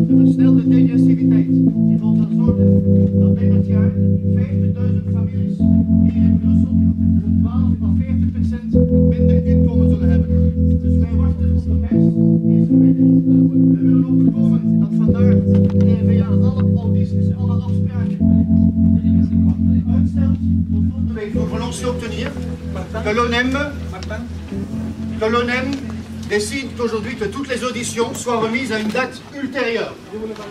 de versnelde degressiviteit. Die zal ervoor zorgen dat binnen het jaar 50.000 families hier in Brussel 12 à 40% minder inkomen zullen hebben. Dus wij wachten op de pers die is gemidden. We willen ook voorkomen dat vandaag via alle afspraken uitstelt tot volgende week. Nous voulons aussi obtenir que l'ONEM décide qu'aujourd'hui que toutes les auditions soient remises à une date ultérieure.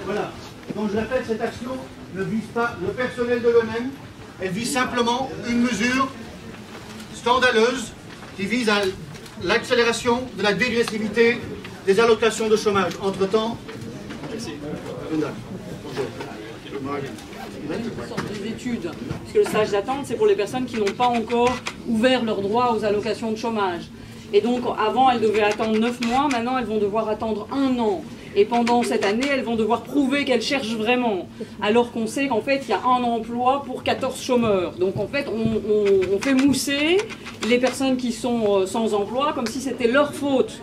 Voilà. Donc je répète, cette action ne vise pas le personnel de l'ONEM, elle vise simplement une mesure scandaleuse qui vise à l'accélération de la dégressivité des allocations de chômage. Entre-temps, des études, puisque le stage d'attente, c'est pour les personnes qui n'ont pas encore ouvert leurs droits aux allocations de chômage. Et donc, avant, elles devaient attendre 9 mois, maintenant, elles vont devoir attendre 1 an. Et pendant cette année, elles vont devoir prouver qu'elles cherchent vraiment. Alors qu'on sait qu'en fait, il y a un emploi pour 14 chômeurs. Donc, en fait, on fait mousser les personnes qui sont sans emploi comme si c'était leur faute.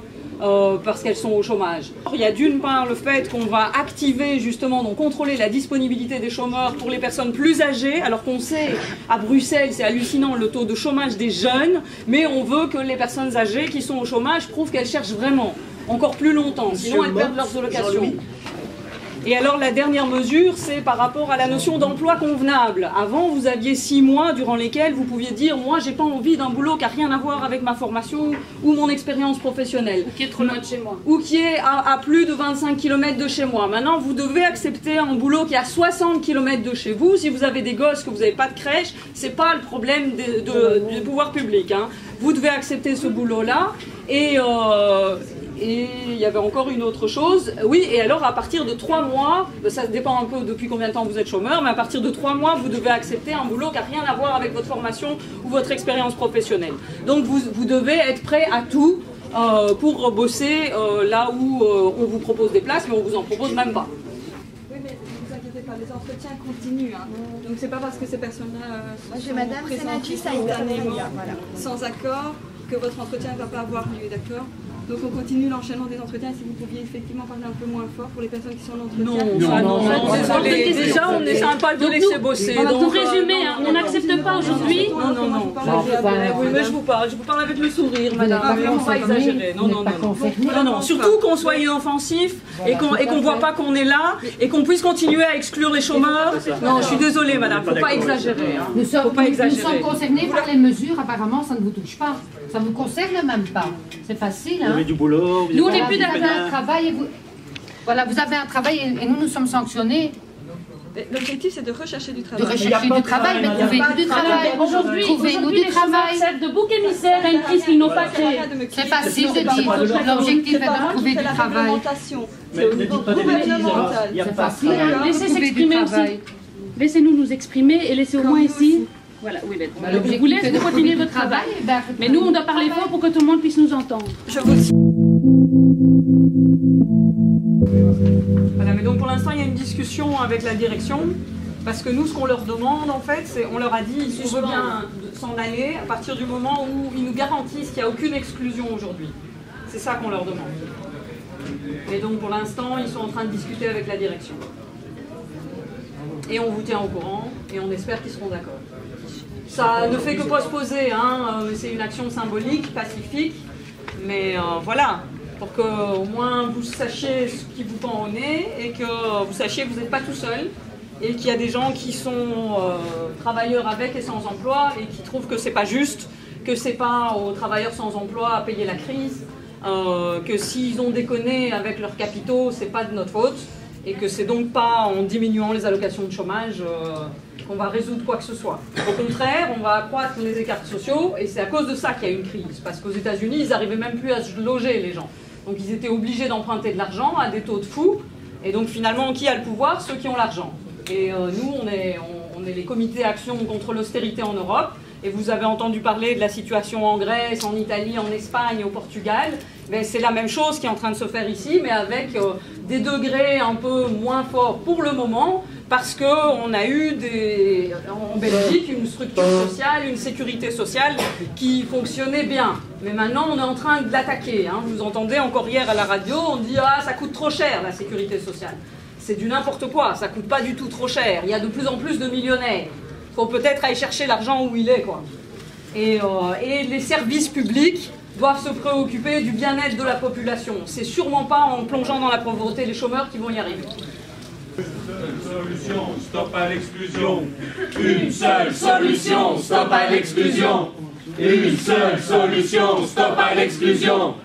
Parce qu'elles sont au chômage. Il y a d'une part le fait qu'on va activer justement, donc contrôler la disponibilité des chômeurs pour les personnes plus âgées, alors qu'on sait, à Bruxelles, c'est hallucinant le taux de chômage des jeunes, mais on veut que les personnes âgées qui sont au chômage prouvent qu'elles cherchent vraiment, encore plus longtemps, sinon elles perdent leurs allocations. Et alors la dernière mesure, c'est par rapport à la notion d'emploi convenable. Avant, vous aviez 6 mois durant lesquels vous pouviez dire « moi, j'ai pas envie d'un boulot qui n'a rien à voir avec ma formation ou mon expérience professionnelle. » Ou qui est trop loin de chez moi. Ou qui est à plus de 25 km de chez moi. Maintenant, vous devez accepter un boulot qui est à 60 km de chez vous. Si vous avez des gosses, que vous n'avez pas de crèche, c'est pas le problème du pouvoir public. Hein. Vous devez accepter ce boulot-là. Et il y avait encore une autre chose, oui, et alors à partir de 3 mois, ça dépend un peu depuis combien de temps vous êtes chômeur, mais à partir de 3 mois, vous devez accepter un boulot qui n'a rien à voir avec votre formation ou votre expérience professionnelle. Donc vous devez être prêt à tout pour bosser là où on vous propose des places, mais on ne vous en propose même pas. Oui, mais ne vous inquiétez pas, les entretiens continuent. Hein. Donc c'est pas parce que ces personnes-là sont présentées simultanément sans accord que votre entretien ne va pas avoir lieu, d'accord? Donc on continue l'enchaînement des entretiens. Si vous pouviez effectivement parler un peu moins fort pour les personnes qui sont en entretien. Non, désolé. Déjà, on n'essaie pas de laisser bosser. Pour résumer, on n'accepte pas aujourd'hui. Non. Oui, mais je vous parle avec le sourire, madame. On ne va pas exagérer. Non. Surtout qu'on soit inoffensif et qu'on ne voit pas qu'on est là et qu'on puisse continuer à exclure les chômeurs. Non, je suis désolée, madame. Il ne faut pas exagérer. Nous sommes concernés par les mesures. Apparemment, ça ne vous touche pas. Ça ne vous concerne même pas. C'est facile. Hein. Du boulot. Nous, on n'est plus d'accord. Vous avez un travail et vous... Voilà, vous avez un travail et nous sommes sanctionnés. L'objectif, c'est de rechercher du travail. De rechercher du travail, mais trouvez-nous du travail. Aujourd'hui, les chômeurs servent de bouc émissaire à une crise qu'ils n'ont pas créée. C'est facile de dire. L'objectif est de trouver du travail. C'est au niveau gouvernemental. C'est facile. Laissez s'exprimer aussi. Laissez-nous nous exprimer et laissez au moins ici. Voilà, oui, je vous laisse continuer votre travail, mais nous, on doit parler fort pour que tout le monde puisse nous entendre. Je vous... Voilà, mais donc pour l'instant, il y a une discussion avec la direction, parce que nous, ce qu'on leur demande, en fait, c'est, on leur a dit, on veut bien s'en aller à partir du moment où ils nous garantissent qu'il n'y a aucune exclusion aujourd'hui. C'est ça qu'on leur demande. Et donc pour l'instant, ils sont en train de discuter avec la direction. Et on vous tient au courant, et on espère qu'ils seront d'accord. Ça ne fait que postposer, hein. C'est une action symbolique, pacifique, mais voilà, pour que au moins vous sachiez ce qui vous pend au nez et que vous sachiez que vous n'êtes pas tout seul et qu'il y a des gens qui sont travailleurs avec et sans emploi et qui trouvent que c'est pas juste, que c'est pas aux travailleurs sans emploi à payer la crise, que s'ils ont déconné avec leurs capitaux, c'est pas de notre faute. Et que c'est donc pas en diminuant les allocations de chômage qu'on va résoudre quoi que ce soit. Au contraire, on va accroître les écarts sociaux et c'est à cause de ça qu'il y a une crise. Parce qu'aux États-Unis, ils n'arrivaient même plus à se loger, les gens. Donc ils étaient obligés d'emprunter de l'argent à des taux de fou. Et donc finalement, qui a le pouvoir? Ceux qui ont l'argent. Et nous, on est les comités Action contre l'austérité en Europe. Et vous avez entendu parler de la situation en Grèce, en Italie, en Espagne, au Portugal. C'est la même chose qui est en train de se faire ici, mais avec des degrés un peu moins forts pour le moment, parce qu'on a eu en Belgique une structure sociale, une sécurité sociale qui fonctionnait bien. Mais maintenant, on est en train de l'attaquer. Hein. Vous entendez encore hier à la radio, on dit « Ah, ça coûte trop cher, la sécurité sociale ». C'est du n'importe quoi, ça coûte pas du tout trop cher. Il y a de plus en plus de millionnaires. Il faut peut-être aller chercher l'argent où il est, quoi. Et les services publics doivent se préoccuper du bien-être de la population. C'est sûrement pas en plongeant dans la pauvreté les chômeurs qui vont y arriver. Solution, stop à l'exclusion. Une seule solution, stop à l'exclusion. Une seule solution, stop à l'exclusion.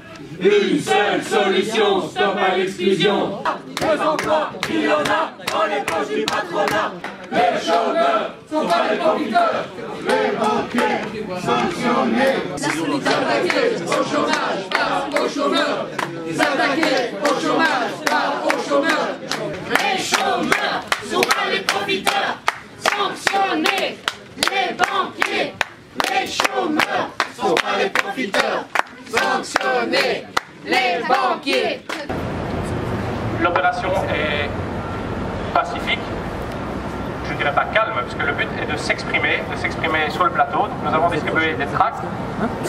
Une seule solution, stop à l'exclusion. Les emplois, il y en a dans les poches du patronat. Les chômeurs sont pas les profiteurs. Les banquiers sanctionnés. S'attaquer au chômage, pas aux chômeurs. S'attaquer au chômage, pas aux chômeurs. Les chômeurs sont pas les profiteurs. Sanctionnés. Les banquiers, les chômeurs sont pas les profiteurs. Sanctionnés. Les banquiers. L'opération est pacifique. Je ne dirais pas calme, parce que le but est de s'exprimer sur le plateau. Donc nous avons distribué des tracts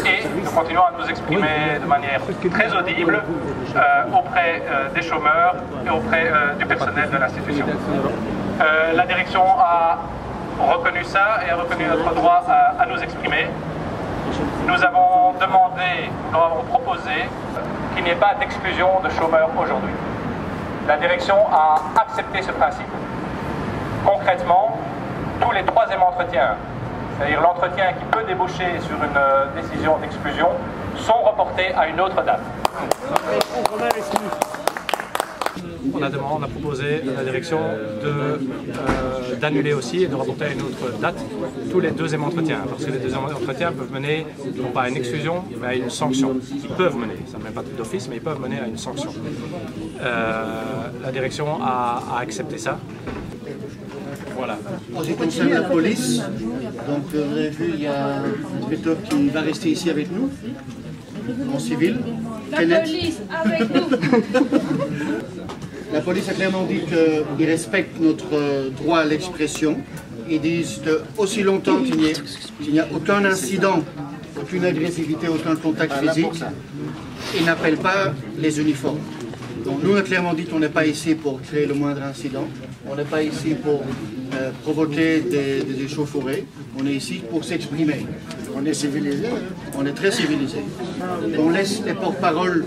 et nous continuons à nous exprimer de manière très audible auprès des chômeurs et auprès du personnel de l'institution. La direction a reconnu ça et a reconnu notre droit à nous exprimer. Nous avons demandé, nous avons proposé qu'il n'y ait pas d'exclusion de chômeurs aujourd'hui. La direction a accepté ce principe. Concrètement, tous les troisièmes entretiens, c'est-à-dire l'entretien qui peut déboucher sur une décision d'exclusion, sont reportés à une autre date. On a proposé à la direction d'annuler aussi et de reporter à une autre date tous les deuxièmes entretiens, parce que les deuxièmes entretiens peuvent mener non pas à une exclusion, mais à une sanction. Ils peuvent mener, ça ne mène pas d'office, mais ils peuvent mener à une sanction. La direction a accepté ça. Voilà. En ce qui concerne la police, donc vous avez vu, il y a un inspecteur qui va rester ici avec nous, en civil. La police avec nous. La police a clairement dit qu'ils respectent notre droit à l'expression. Ils disent que aussi longtemps qu'il n'y a aucun incident, aucune agressivité, aucun contact physique, ils n'appellent pas les uniformes. Donc nous, on a clairement dit qu'on n'est pas ici pour créer le moindre incident. On n'est pas ici pour provoquer des échauffourées. On est ici pour s'exprimer. On est civilisé. On est très civilisé. On laisse les porte-paroles,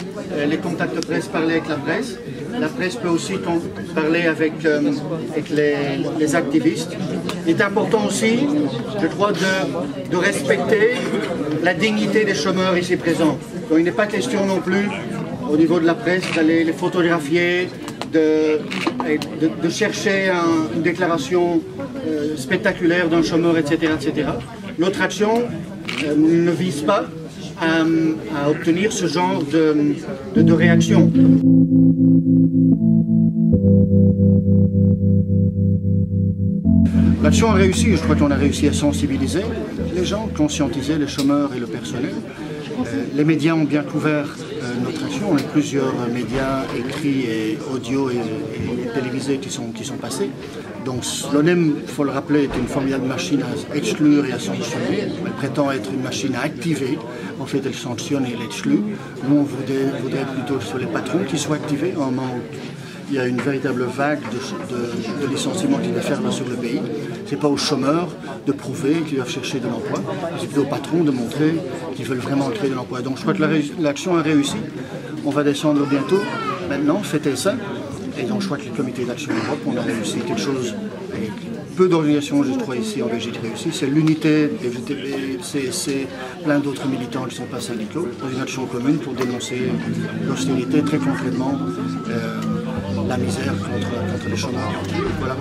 les contacts de presse parler avec la presse. La presse peut aussi parler avec les activistes. Il est important aussi, je crois, de respecter la dignité des chômeurs ici présents. Donc il n'est pas question non plus, au niveau de la presse, d'aller les photographier, de chercher une déclaration spectaculaire d'un chômeur, etc., etc. Notre action ne vise pas à obtenir ce genre de réaction. L'action a réussi, je crois qu'on a réussi à sensibiliser les gens, conscientiser les chômeurs et le personnel. Les médias ont bien couvert notre action. On a plusieurs médias écrits et audio et télévisés qui sont passés. Donc l'ONEM, il faut le rappeler, est une formidable machine à exclure et à sanctionner. Elle prétend être une machine à activer. En fait, elle sanctionne et elle exclut. Nous, on voudrait plutôt sur les patrons qui soient activés au moment où il y a une véritable vague de licenciements qui déferle sur le pays. Ce n'est pas aux chômeurs de prouver qu'ils doivent chercher de l'emploi, c'est plutôt aux patrons de montrer qu'ils veulent vraiment créer de l'emploi. Donc je crois que l'action a réussi. On va descendre bientôt, maintenant, fêter ça. Et donc je crois que le comité d'action Europe, on a réussi quelque chose. Et peu d'organisations, je crois, ici en Belgique réussissent. C'est l'unité, FGTB, c'est plein d'autres militants qui ne sont pas syndicaux, dans une action commune pour dénoncer l'austérité, très concrètement, la misère contre les chômeurs. Voilà.